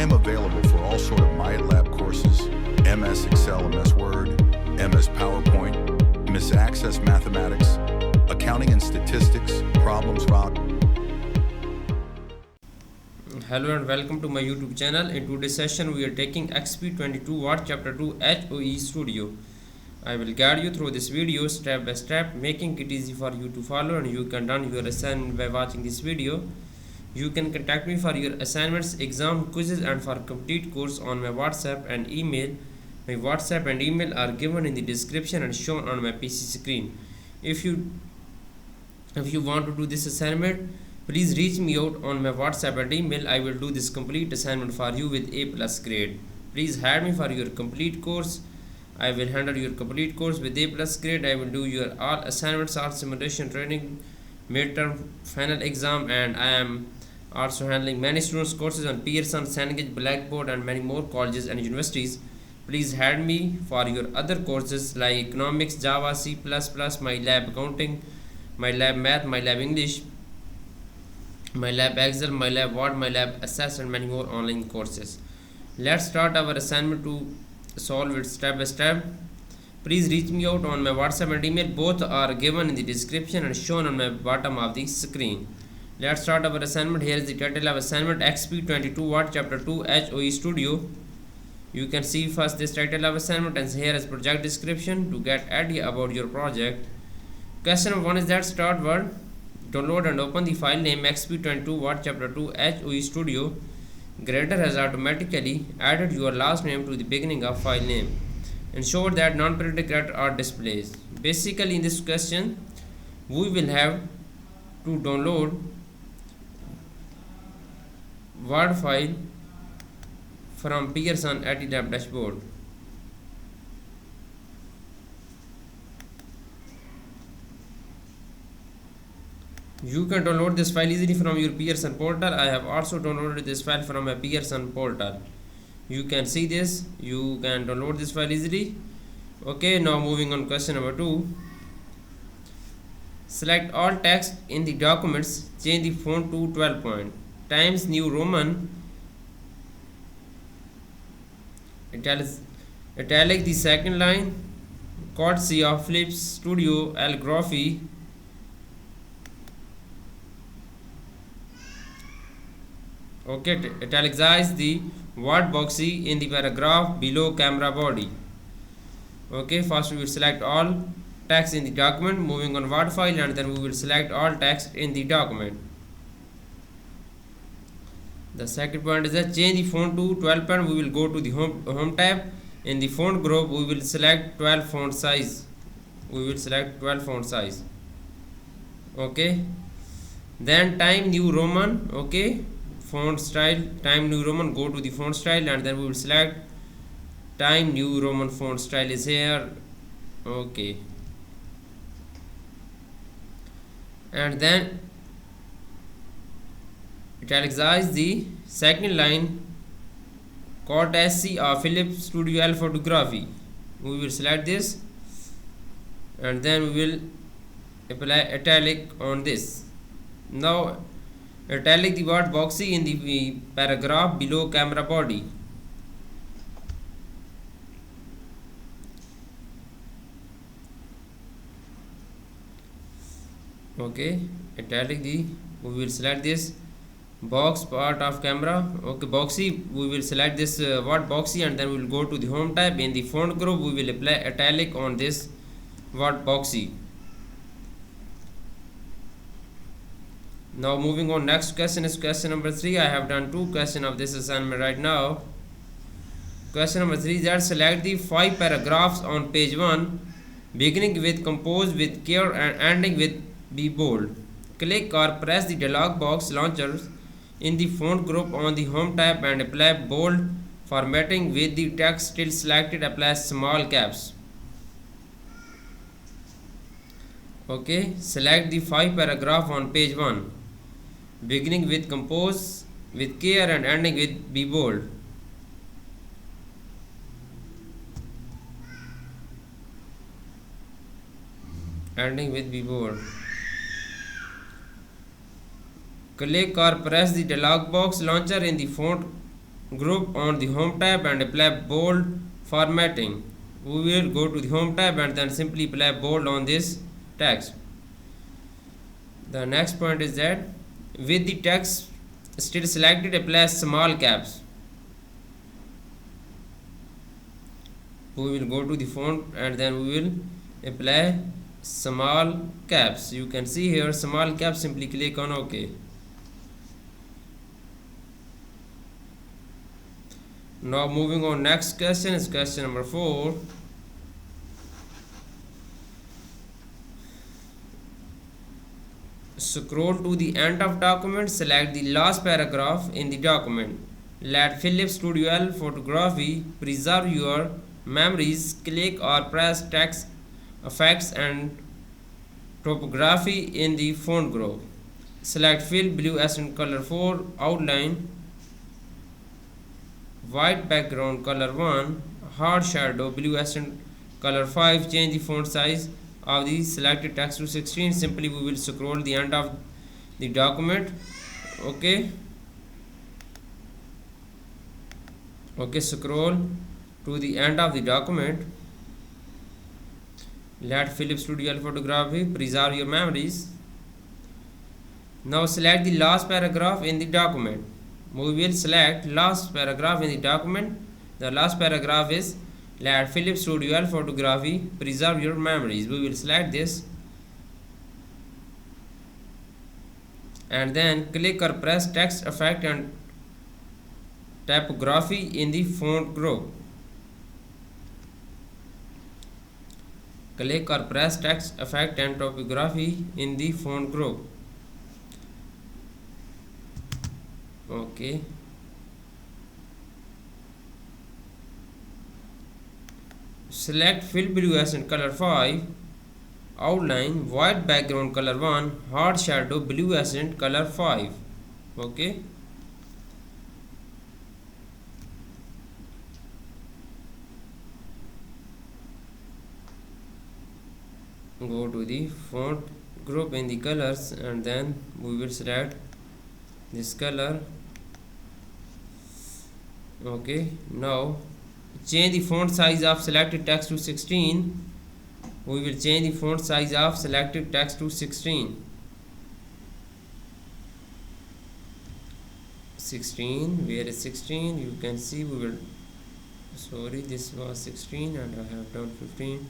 I'm available for all sort of MyLab courses, MS Excel, MS Word, MS PowerPoint, MS Access Mathematics, Accounting and Statistics, Problems Rock. Hello and welcome to my YouTube channel. In today's session we are taking XP22 Word Chapter 2 HOE Studio. I will guide you through this video step by step, making it easy for you to follow, and you can done your assignment by watching this video. You can contact me for your assignments, exam, quizzes and for complete course on my WhatsApp and email. My WhatsApp and email are given in the description and shown on my PC screen. If you want to do this assignment, please reach me out on my WhatsApp and email. I will do this complete assignment for you with A+ grade. Please hire me for your complete course. I will handle your complete course with A+ grade. I will do your all assignments, all simulation training, midterm, final exam, and I am also handling many students courses on Pearson, Cengage, Blackboard and many more colleges and universities. Please hire me for your other courses like economics, Java, C++, MyLab accounting, MyLab math, MyLab English, MyLab Excel, MyLab Word, MyLab Access and many more online courses. Let's start our assignment to solve it step by step. Please reach me out on my WhatsApp and email. Both are given in the description and shown on my bottom of the screen. Let's start our assignment. Here is the title of assignment: XP22 Word Chapter 2 HOE Studio. You can see first this title of assignment, and here is project description to get idea about your project. Question number 1 is that start Word, download and open the file name XP22 Word Chapter 2 HOE Studio. Grader has automatically added your last name to the beginning of file name. Ensure that non-periodic characters are displayed. Basically, in this question, we will have to download Word file from Pearson ATLAB dashboard. You can download this file easily from your Pearson portal. I have also downloaded this file from my Pearson portal. You can see this. You can download this file easily. Okay, now moving on question number 2. Select all text in the documents. Change the font to 12 point. Times New Roman. Italic the second line. Courtesy of Philips Studio Calligraphy. Okay, italicize the word boxy in the paragraph below camera body. Okay, first we will select all text in the document, moving on Word file, and then we will select all text in the document. The second point is that change the font to 12 point. We will go to the home tab. In the font group, we will select 12 font size. Okay. Then Time New Roman. Okay. Font style, Time New Roman. Go to the font style, and then we will select Time New Roman font style is here. Okay. And then italicize the second line, courtesy of Philips Studio Photography. We will select this, and then we will apply italic on this. Now italic the word boxy in the paragraph below camera body. Okay, italic the, we will select this box part of camera. Okay, boxy, we will select this word boxy, and then we will go to the home tab. In the font group, we will apply italic on this word boxy. Now moving on, next question is question number 3. I have done 2 questions of this assignment right now. Question number 3 is that select the 5 paragraphs on page 1, beginning with compose with care and ending with be bold. Click or press the dialog box launcher in the font group on the home tab and apply bold formatting with the text still selected. Apply small caps. Okay, select the 5 paragraph on page 1, beginning with compose with care and ending with be bold. Ending with be bold. Click or press the dialog box launcher in the font group on the home tab and apply bold formatting. We will go to the home tab and then simply apply bold on this text. The next point is that with the text still selected, apply small caps. We will go to the font and then we will apply small caps. You can see here small caps, simply click on OK. Now moving on, next question is question number 4. Scroll to the end of document, select the last paragraph in the document. Let Philips Studio L Photography preserve your memories. Click or press text effects and topography in the font group. Select fill blue accent color 4, outline white background color 1, hard shadow blue accent color 5. Change the font size of the selected text to 16. Simply we will scroll the end of the document. Okay, scroll to the end of the document. Let Philips Studio L Photography preserve your memories. Now select the last paragraph in the document. We will select last paragraph in the document. The last paragraph is let Philips Studio L Photography preserve your memories. We will select this and then click or press text effect and typography in the font group. Click or press text effect and typography in the font group. Okay. Select fill blue accent color 5, outline white background color 1, hard shadow blue accent color 5. Okay. Go to the font group in the colors and then we will select this color. Okay, now change the font size of selected text to 16. We will change the font size of selected text to 16. 16, where is 16? You can see we will, sorry, this was 16 and I have done 15.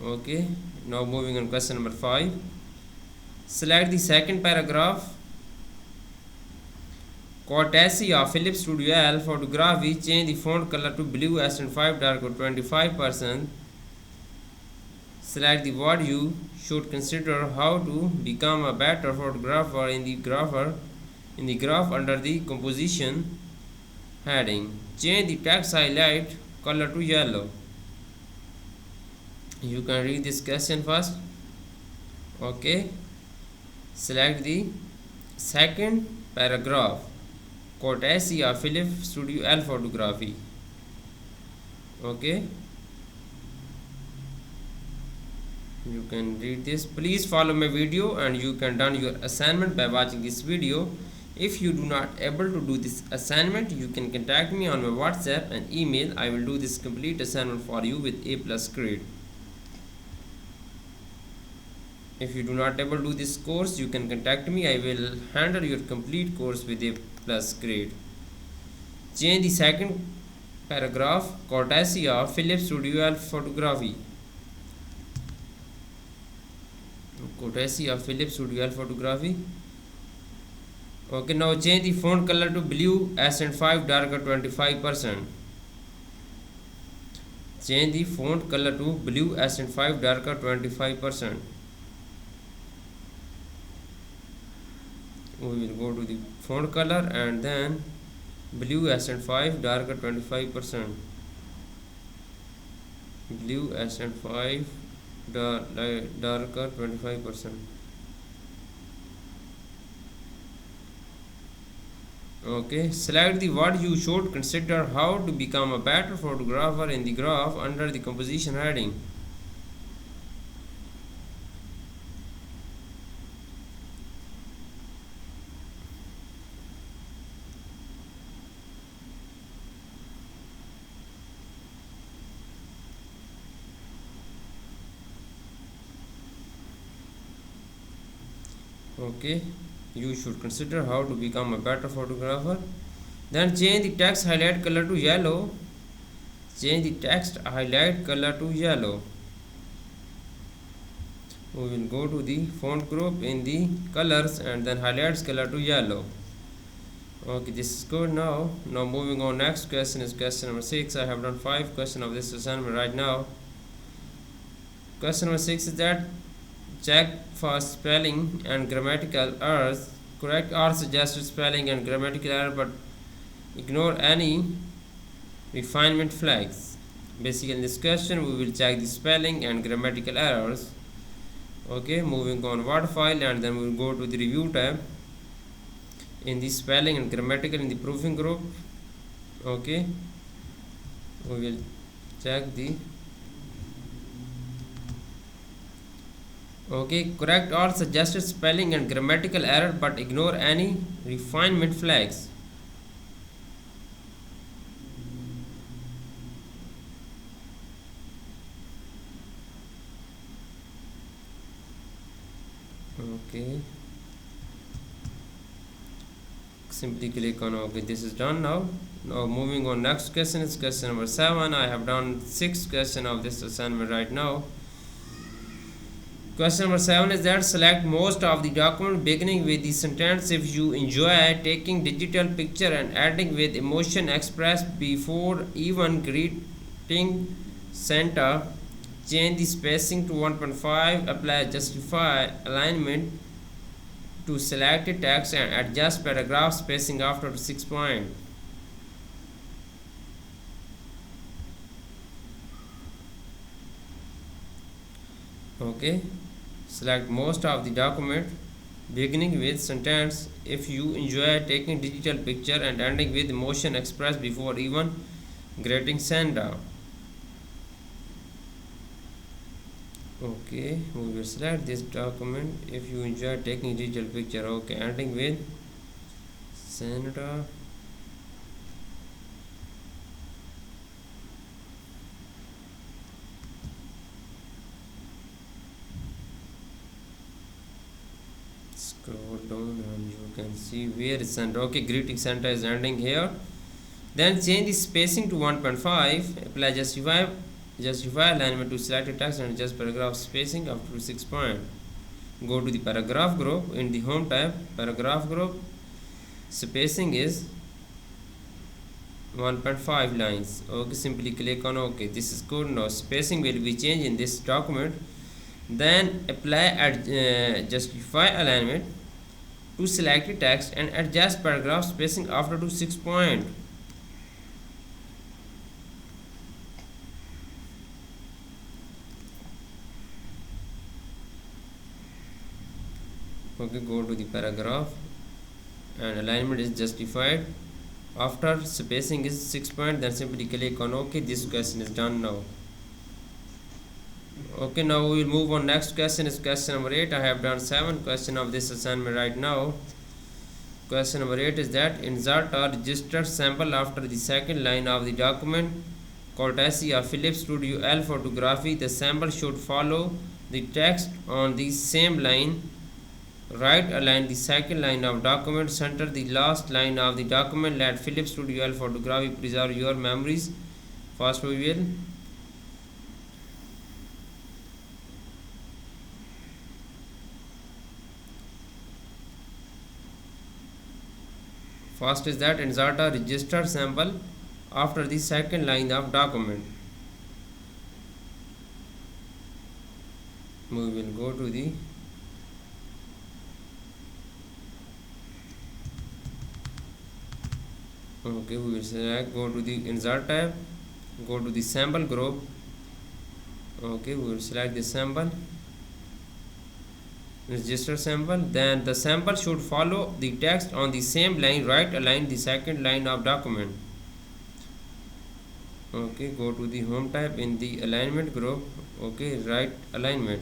Okay, now moving on question number 5. Select the second paragraph. Courtesy of Philips Studio L Photography, change the font color to blue accent 5 darker 25%. Select the word you should consider how to become a better photographer in the graph under the composition heading. Change the text highlight color to yellow. You can read this question first. Okay, select the second paragraph. Courtesy of Philips Studio L Photography. Okay, you can read this. Please follow my video and you can done your assignment by watching this video. If you do not able to do this assignment, you can contact me on my WhatsApp and email. I will do this complete assignment for you with A+ grade. If you do not able to do this course, you can contact me. I will handle your complete course with A+ grade. Change the second paragraph. Courtesy of Philips Studio L Photography. Courtesy of Philips Studio L Photography. Okay, now change the font color to blue accent 5 darker 25%. Change the font color to blue accent 5 darker 25%. We will go to the font color and then blue accent 5 darker 25%. Blue accent 5 darker 25%. Okay, select the word you should consider how to become a better photographer in the graph under the composition heading. Okay, you should consider how to become a better photographer. Then change the text highlight color to yellow. Change the text highlight color to yellow. We will go to the font group in the colors and then highlights color to yellow. Okay, this is good now. Now moving on, next question is question number 6. I have done 5 questions of this assignment right now. Question number 6 is that check for spelling and grammatical errors. Correct or suggested spelling and grammatical error, but ignore any refinement flags. Basically in this question we will check the spelling and grammatical errors. Okay, moving on, word file, and then we will go to the review tab in the spelling and grammatical in the proofing group. Okay, we will check the correct or suggested spelling and grammatical error, but ignore any refinement flags. Okay, simply click on OK. This is done now. Now moving on, next question is question number 7. I have done 6 questions of this assignment right now. Question number 7 is that select most of the document beginning with the sentence if you enjoy taking digital picture and ending with emotion expressed before even greeting Santa. Change the spacing to 1.5, apply justify alignment to selected text and adjust paragraph spacing after 6 point. Okay, select most of the document beginning with sentence if you enjoy taking digital picture and ending with emotion expressed before even greeting Santa. Okay, we will select this document if you enjoy taking digital picture. Okay, ending with Santa. Scroll down and you can see where is Santa. Okay, greeting Santa is ending here. Then change the spacing to 1.5, apply justify alignment to selected text and adjust paragraph spacing up to 6 point. Go to the paragraph group in the home tab. Paragraph group spacing is 1.5 lines. Okay, simply click on OK. This is good. Now spacing will be changed in this document. Then apply justify alignment to selected text and adjust paragraph spacing after to 6 point. Okay, go to the paragraph and alignment is justified after spacing is 6 point, then simply click on OK. This question is done now. Okay, now we will move on. Next question is question number 8. I have done 7 questions of this assignment right now. Question number 8 is that insert a registered sample after the second line of the document. Courtesy of Philips Studio L Photography, the sample should follow the text on the same line. Right align the second line of document, center the last line of the document. Let Philips Studio L Photography preserve your memories. First we will first is that insert a registered sample after the second line of document. We will go to the okay, we will select, go to the insert tab, go to the sample group. Okay, we will select the sample, register sample. Then the sample should follow the text on the same line. Right align the second line of document. Okay, go to the home tab in the alignment group. Okay, right alignment,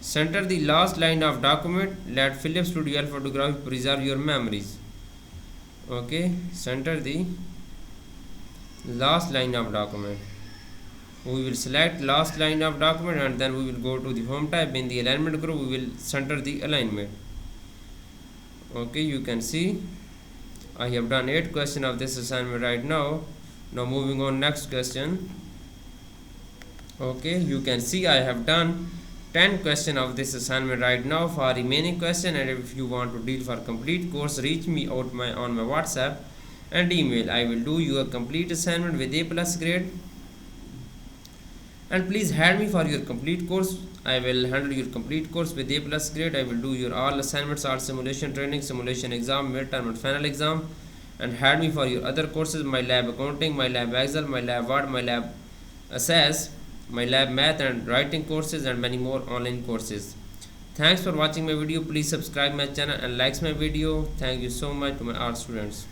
center the last line of document. Let Philips Studio L Photography preserve your memories. Okay, center the last line of document. We will select last line of document and then we will go to the home tab in the alignment group. We will center the alignment. Okay, you can see I have done 8 questions of this assignment right now. Now moving on next question. Okay, you can see I have done 10 questions of this assignment right now. For remaining question, and if you want to deal for complete course, reach me out on my WhatsApp and email. I will do your complete assignment with A plus grade. And please add me for your complete course. I will handle your complete course with A plus grade. I will do your all assignments, all simulation training, simulation exam, midterm and final exam. And add me for your other courses, my lab accounting, my lab Excel, my lab Word, my lab SAS, my lab math and writing courses, and many more online courses. Thanks for watching my video. Please subscribe my channel and likes my video. Thank you so much to my all students.